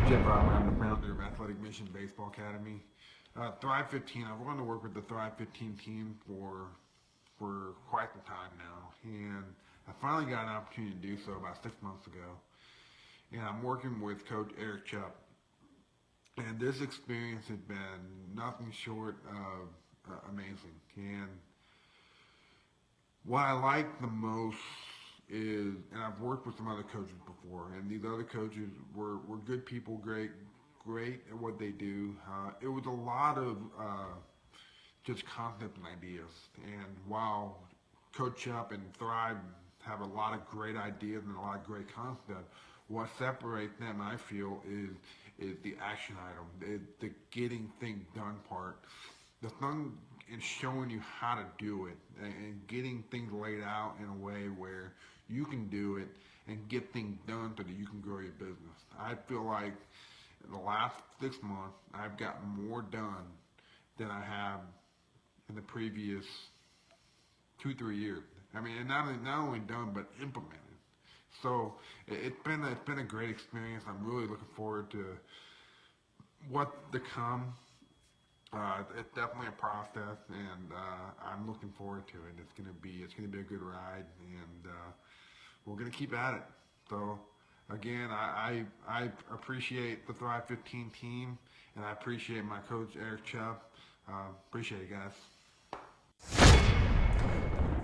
Jeff Robert, I'm the founder of Athletic Mission Baseball Academy. Thrive 15, I've wanted to work with the Thrive 15 team for quite some time now, and I finally got an opportunity to do so about 6 months ago. And I'm working with Coach Eric Chupp, and this experience has been nothing short of amazing. And what I like the most is, and I've worked with some other coaches before, and these other coaches were good people, great at what they do. It was a lot of just concept and ideas. And while Coach Chupp and Thrive have a lot of great ideas and a lot of great concepts, what separates them, I feel, is the action item, the getting things done part. The thing is showing you how to do it and getting things laid out in a way where you can do it and get things done so that you can grow your business. I feel like in the last 6 months, I've gotten more done than I have in the previous 2-3 years. I mean, and not only done, but implemented. So it's been a great experience. I'm really looking forward to what to come. It's definitely a process, and I'm looking forward to it. It's gonna be a good ride, and we're gonna keep at it. So again, I appreciate the Thrive 15 team, and I appreciate my coach Eric Chupp. Appreciate it, guys.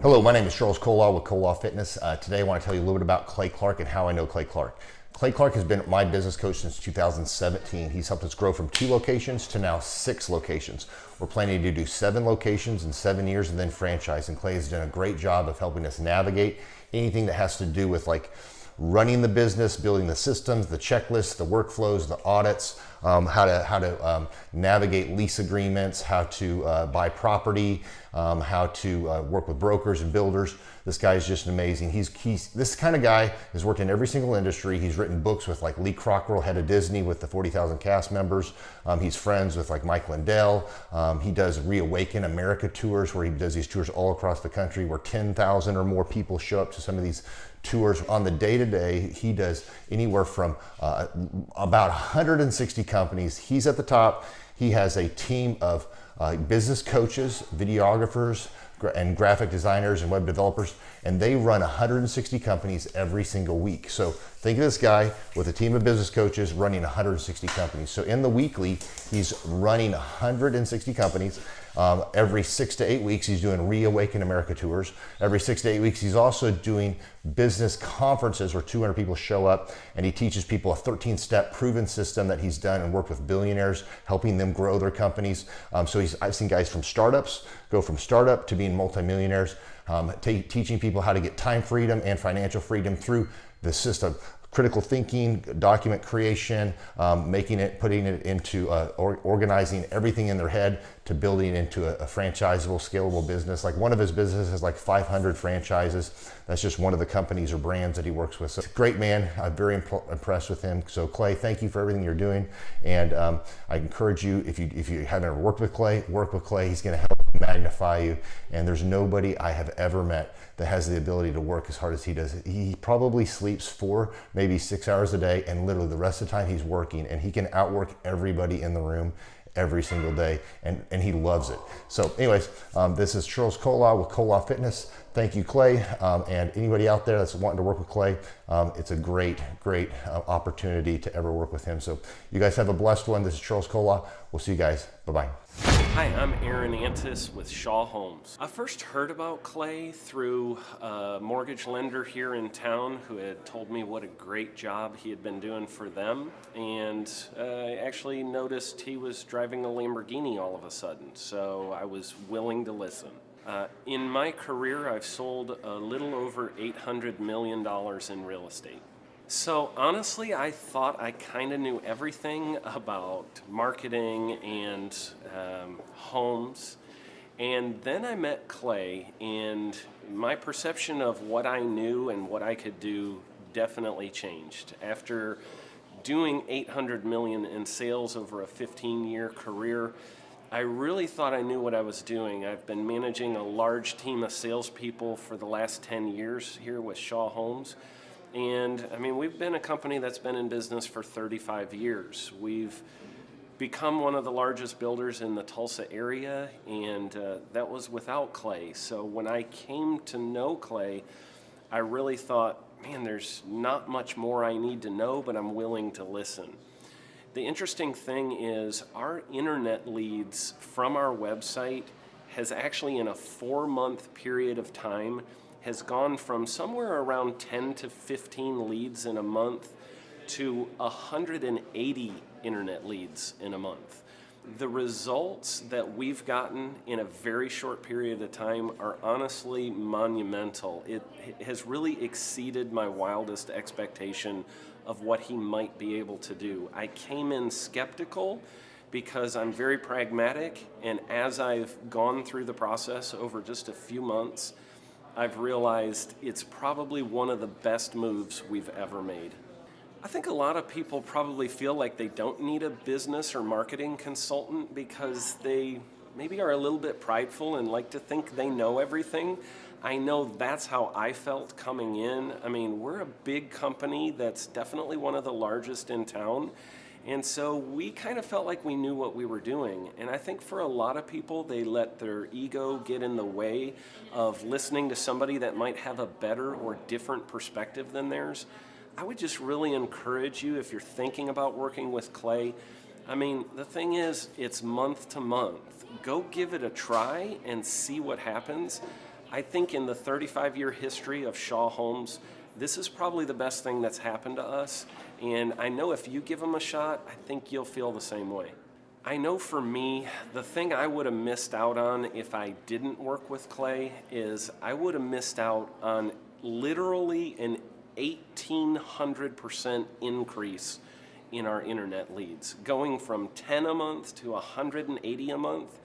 Hello, my name is Charles Kolaw with Kolaw Fitness. Today I want to tell you a little bit about Clay Clark and how I know Clay Clark. Clay Clark has been my business coach since 2017. He's helped us grow from 2 locations to now 6 locations. We're planning to do 7 locations in 7 years and then franchise. And Clay has done a great job of helping us navigate anything that has to do with like running the business, building the systems, the checklists, the workflows, the audits, how to navigate lease agreements, how to buy property, how to work with brokers and builders. This guy is just amazing. He's this kind of guy has worked in every single industry. He's written books with like Lee Cockrell, head of Disney, with the 40,000 cast members. He's friends with like Mike Lindell. He does Reawaken America tours, where he does these tours all across the country, where 10,000 or more people show up to some of these tours. On the day-to-day, he does anywhere from about 160 companies. He's at the top. He has a team of business coaches, videographers, and graphic designers and web developers, and they run 160 companies every single week. So think of this guy with a team of business coaches running 160 companies. So in the weekly, he's running 160 companies. Every 6 to 8 weeks, he's doing Reawaken America tours. Every 6 to 8 weeks, he's also doing business conferences where 200 people show up, and he teaches people a 13-step proven system that he's done and worked with billionaires, helping them grow their companies. So I've seen guys from startups go from startup to being multimillionaires, teaching people how to get time freedom and financial freedom through the system. Critical thinking, document creation, putting it into organizing everything in their head to building it into a franchisable, scalable business. Like one of his businesses has like 500 franchises. That's just one of the companies or brands that he works with. So great man. I'm very impressed with him. So Clay, thank you for everything you're doing. And I encourage you, if you haven't ever worked with Clay, work with Clay. He's going to help magnify you. And there's nobody I have ever met that has the ability to work as hard as he does. He probably sleeps 4, maybe 6 hours a day, and literally the rest of the time he's working, and he can outwork everybody in the room every single day, and he loves it. So anyways, this is Charles Kolaw with Kolaw Fitness. Thank you, Clay. And anybody out there that's wanting to work with Clay, it's a great opportunity to ever work with him. So you guys have a blessed one. This is Charles Kolaw. We'll see you guys. Bye-bye. Hi, I'm Aaron Antis with Shaw Homes. I first heard about Clay through a mortgage lender here in town who had told me what a great job he had been doing for them, and I actually noticed he was driving a Lamborghini all of a sudden, so I was willing to listen. In my career, I've sold a little over $800 million in real estate. So honestly, I thought I kind of knew everything about marketing and homes. And then I met Clay, and my perception of what I knew and what I could do definitely changed. After doing $800 million in sales over a 15-year career, I really thought I knew what I was doing. I've been managing a large team of salespeople for the last 10 years here with Shaw Homes. And I mean, we've been a company that's been in business for 35 years. We've become one of the largest builders in the Tulsa area, and that was without Clay. So when I came to know Clay, I really thought, man, there's not much more I need to know, but I'm willing to listen. The interesting thing is our internet leads from our website has actually, in a 4-month period of time, has gone from somewhere around 10 to 15 leads in a month to 180 internet leads in a month. The results that we've gotten in a very short period of time are honestly monumental. It has really exceeded my wildest expectation of what he might be able to do. I came in skeptical because I'm very pragmatic, and as I've gone through the process over just a few months, I've realized it's probably one of the best moves we've ever made. I think a lot of people probably feel like they don't need a business or marketing consultant because they maybe are a little bit prideful and like to think they know everything. I know that's how I felt coming in. I mean, we're a big company that's definitely one of the largest in town. And so we kind of felt like we knew what we were doing. And I think for a lot of people, they let their ego get in the way of listening to somebody that might have a better or different perspective than theirs. I would just really encourage you, if you're thinking about working with Clay, I mean, the thing is, it's month to month. Go give it a try and see what happens. I think in the 35-year history of Shaw Homes, this is probably the best thing that's happened to us. And I know if you give them a shot, I think you'll feel the same way. I know for me, the thing I would have missed out on if I didn't work with Clay is I would have missed out on literally an 1,800% increase in our internet leads. Going from 10 a month to 180 a month,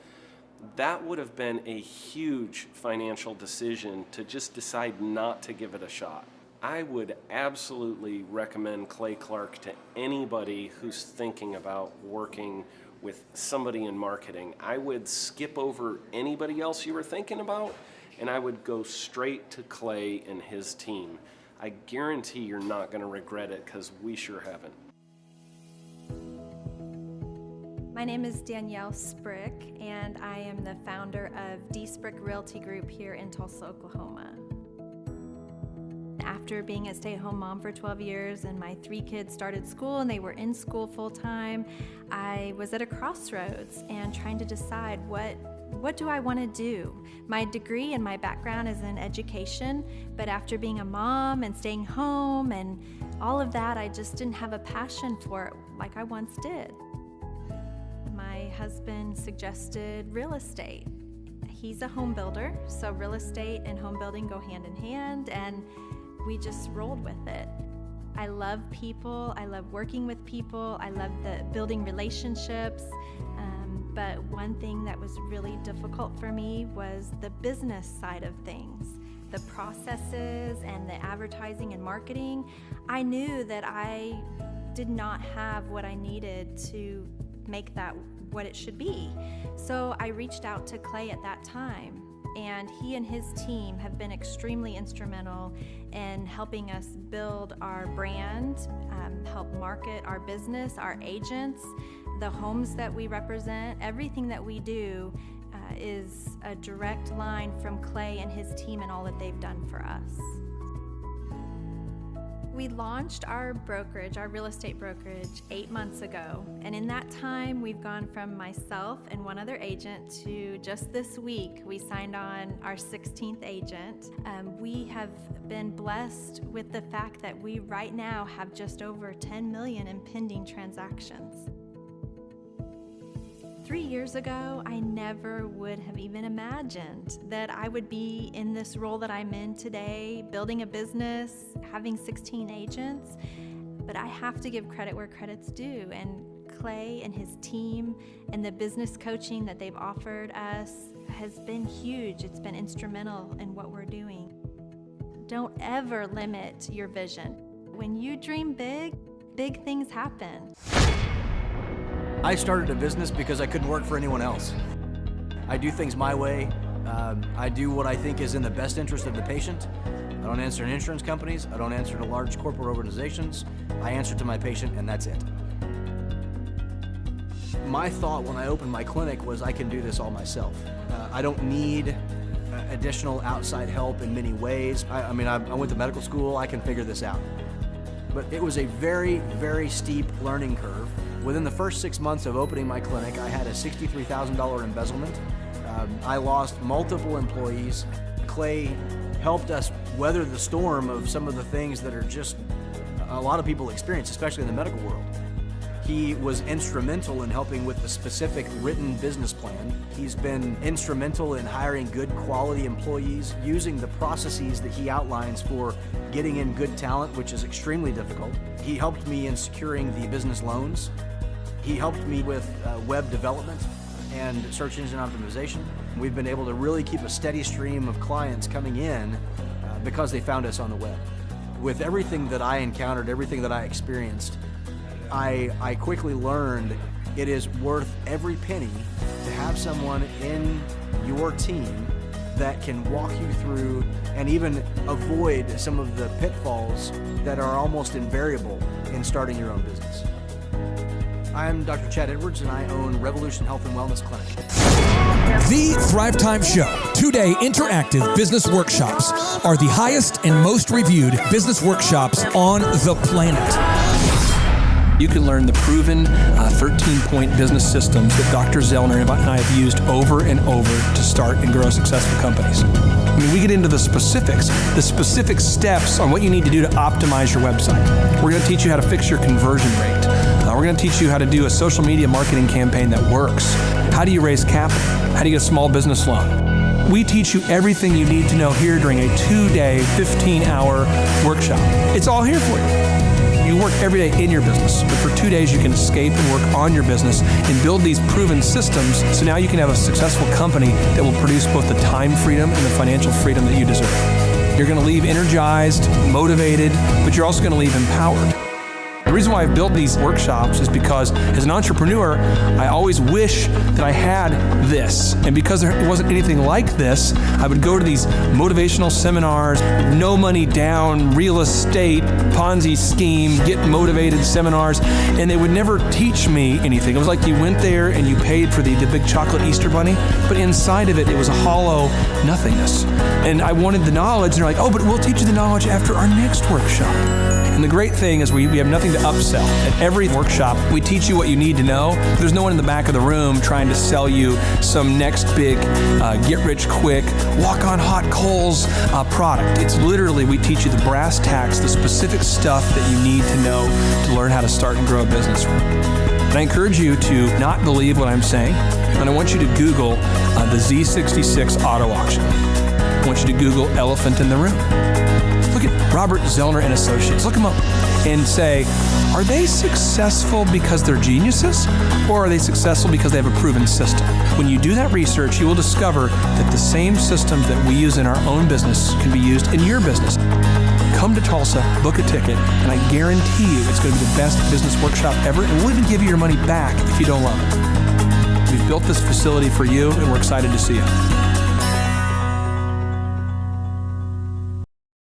that would have been a huge financial decision to just decide not to give it a shot. I would absolutely recommend Clay Clark to anybody who's thinking about working with somebody in marketing. I would skip over anybody else you were thinking about, and I would go straight to Clay and his team. I guarantee you're not going to regret it, because we sure haven't. My name is Danielle Sprick, and I am the founder of D Sprick Realty Group here in Tulsa, Oklahoma. After being a stay-at-home mom for 12 years and my 3 kids started school and they were in school full-time, I was at a crossroads and trying to decide what do I want to do? My degree and my background is in education, but after being a mom and staying home and all of that, I just didn't have a passion for it like I once did. My husband suggested real estate. He's a home builder, so real estate and home building go hand in hand, and we just rolled with it. I love people, I love working with people, I love the building relationships, but one thing that was really difficult for me was the business side of things. The processes and the advertising and marketing. I knew that I did not have what I needed to make that what it should be. So I reached out to Clay at that time, and he and his team have been extremely instrumental in helping us build our brand, help market our business, our agents, the homes that we represent. Everything that we do is a direct line from Clay and his team and all that they've done for us. We launched our brokerage, our real estate brokerage, 8 months ago. And in that time, we've gone from myself and one other agent to just this week, we signed on our 16th agent. We have been blessed with the fact that we right now have just over 10 million in pending transactions. 3 years ago, I never would have even imagined that I would be in this role that I'm in today, building a business, having 16 agents. But I have to give credit where credit's due, and Clay and his team and the business coaching that they've offered us has been huge. It's been instrumental in what we're doing. Don't ever limit your vision. When you dream big, big things happen. I started a business because I couldn't work for anyone else. I do things my way. I do what I think is in the best interest of the patient, I don't answer to insurance companies. I don't answer to large corporate organizations. I answer to my patient, and that's it. My thought when I opened my clinic was I can do this all myself. I don't need additional outside help in many ways. I went to medical school. I can figure this out. But it was a very, very steep learning curve. Within the first 6 months of opening my clinic, I had a $63,000 embezzlement. I lost multiple employees. Clay helped us weather the storm of some of the things that are just a lot of people experience, especially in the medical world. He was instrumental in helping with the specific written business plan. He's been instrumental in hiring good quality employees, using the processes that he outlines for getting in good talent, which is extremely difficult. He helped me in securing the business loans. He helped me with web development and search engine optimization. We've been able to really keep a steady stream of clients coming in because they found us on the web. With everything that I encountered, everything that I experienced, I quickly learned it is worth every penny to have someone in your team that can walk you through and even avoid some of the pitfalls that are almost invariable in starting your own business. I'm Dr. Chad Edwards, and I own Revolution Health and Wellness Clinic. The Thrivetime Show, 2-day interactive business workshops, are the highest and most reviewed business workshops on the planet. You can learn the proven 13-point business systems that Dr. Zellner and I have used over and over to start and grow successful companies. I mean, we get into the specific steps on what you need to do to optimize your website. We're going to teach you how to fix your conversion rate. We're going to teach you how to do a social media marketing campaign that works. How do you raise capital? How do you get a small business loan? We teach you everything you need to know here during a 2-day, 15-hour workshop. It's all here for you. You work every day in your business, but for 2 days you can escape and work on your business and build these proven systems so now you can have a successful company that will produce both the time freedom and the financial freedom that you deserve. You're going to leave energized, motivated, but you're also going to leave empowered. The reason why I've built these workshops is because as an entrepreneur, I always wish that I had this. And because there wasn't anything like this, I would go to these motivational seminars, no money down, real estate, Ponzi scheme, get motivated seminars, and they would never teach me anything. It was like you went there and you paid for the big chocolate Easter bunny, but inside of it, it was a hollow nothingness. And I wanted the knowledge, and they're like, oh, but we'll teach you the knowledge after our next workshop. And the great thing is we have nothing to upsell. At every workshop, we teach you what you need to know. There's no one in the back of the room trying to sell you some next big get-rich-quick, walk-on-hot coals product. It's literally, we teach you the brass tacks, the specific stuff that you need to know to learn how to start and grow a business. And I encourage you to not believe what I'm saying, and I want you to Google the Z66 auto auction. I want you to Google elephant in the room. Look at Robert Zellner and Associates. Look them up and say, are they successful because they're geniuses, or are they successful because they have a proven system? When you do that research, you will discover that the same systems that we use in our own business can be used in your business. Come to Tulsa, book a ticket, and I guarantee you it's going to be the best business workshop ever, and we'll even give you your money back if you don't love it. We've built this facility for you, and we're excited to see you.